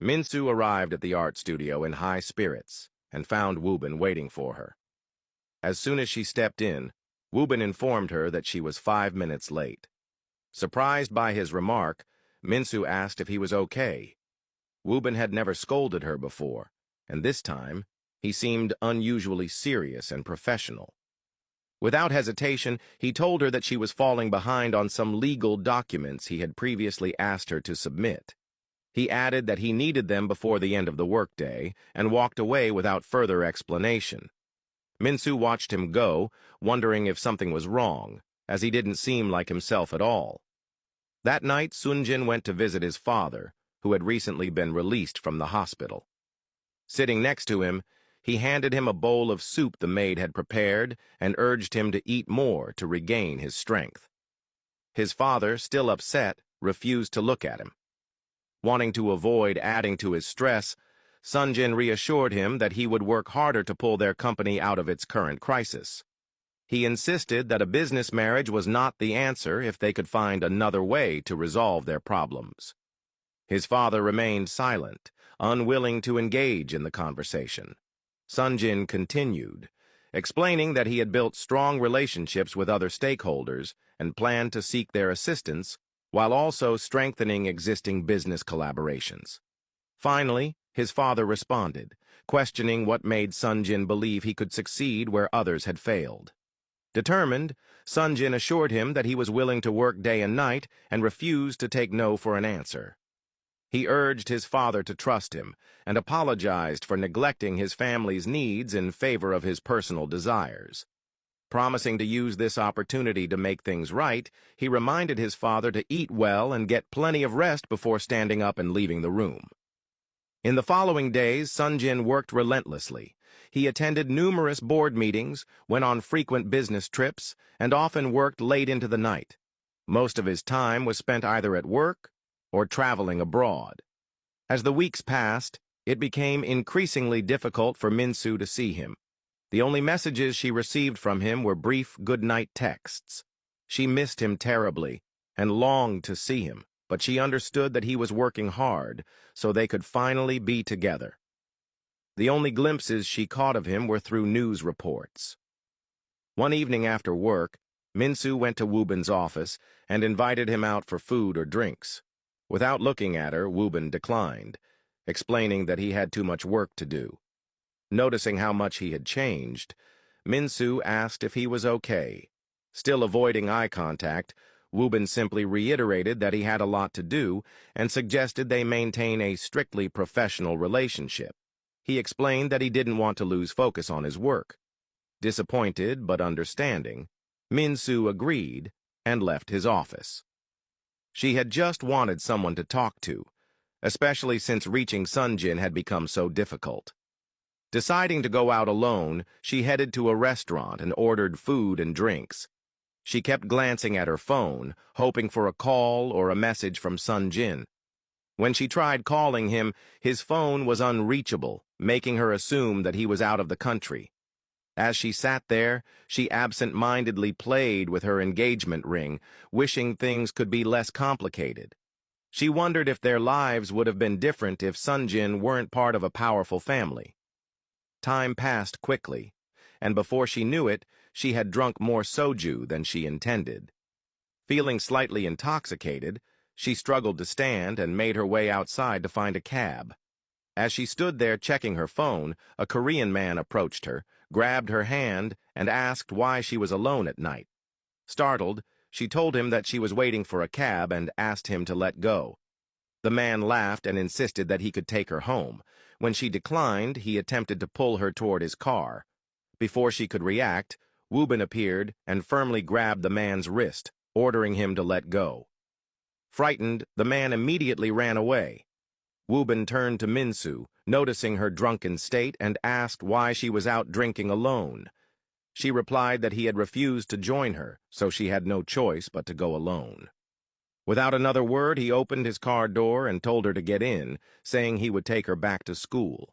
Minsu arrived at the art studio in high spirits and found Wubin waiting for her. As soon as she stepped in, Wubin informed her that she was 5 minutes late. Surprised by his remark, Minsu asked if he was okay. Wubin had never scolded her before, and this time, he seemed unusually serious and professional. Without hesitation, he told her that she was falling behind on some legal documents he had previously asked her to submit. He added that he needed them before the end of the workday and walked away without further explanation. Minsu watched him go, wondering if something was wrong, as he didn't seem like himself at all. That night, Sunjin went to visit his father, who had recently been released from the hospital. Sitting next to him, he handed him a bowl of soup the maid had prepared and urged him to eat more to regain his strength. His father, still upset, refused to look at him. Wanting to avoid adding to his stress, Sunjin reassured him that he would work harder to pull their company out of its current crisis. He insisted that a business marriage was not the answer if they could find another way to resolve their problems. His father remained silent, unwilling to engage in the conversation. Sunjin continued, explaining that he had built strong relationships with other stakeholders and planned to seek their assistance while also strengthening existing business collaborations. Finally, his father responded, questioning what made Sunjin believe he could succeed where others had failed. Determined, Sunjin assured him that he was willing to work day and night and refused to take no for an answer. He urged his father to trust him and apologized for neglecting his family's needs in favor of his personal desires. Promising to use this opportunity to make things right, he reminded his father to eat well and get plenty of rest before standing up and leaving the room. In the following days, Sunjin worked relentlessly. He attended numerous board meetings, went on frequent business trips, and often worked late into the night. Most of his time was spent either at work or traveling abroad. As the weeks passed, it became increasingly difficult for Minsu to see him. The only messages she received from him were brief good-night texts. She missed him terribly and longed to see him, but she understood that he was working hard so they could finally be together. The only glimpses she caught of him were through news reports. One evening after work, Minsu went to Wubin's office and invited him out for food or drinks. Without looking at her, Wubin declined, explaining that he had too much work to do. Noticing how much he had changed, Minsu asked if he was okay. Still avoiding eye contact, Wubin simply reiterated that he had a lot to do and suggested they maintain a strictly professional relationship. He explained that he didn't want to lose focus on his work. Disappointed but understanding, Minsu agreed and left his office. She had just wanted someone to talk to, especially since reaching Sunjin had become so difficult. Deciding to go out alone, she headed to a restaurant and ordered food and drinks. She kept glancing at her phone, hoping for a call or a message from Sunjin. When she tried calling him, his phone was unreachable, making her assume that he was out of the country. As she sat there, she absent-mindedly played with her engagement ring, wishing things could be less complicated. She wondered if their lives would have been different if Sunjin weren't part of a powerful family. Time passed quickly, and before she knew it, she had drunk more soju than she intended. Feeling slightly intoxicated, she struggled to stand and made her way outside to find a cab. As she stood there checking her phone, a Korean man approached her, grabbed her hand, and asked why she was alone at night. Startled, she told him that she was waiting for a cab and asked him to let go. The man laughed and insisted that he could take her home. When she declined, he attempted to pull her toward his car. Before she could react, Wubin appeared and firmly grabbed the man's wrist, ordering him to let go. Frightened, the man immediately ran away. Wubin turned to Minsu, noticing her drunken state, and asked why she was out drinking alone. She replied that he had refused to join her, so she had no choice but to go alone. Without another word, he opened his car door and told her to get in, saying he would take her back to school.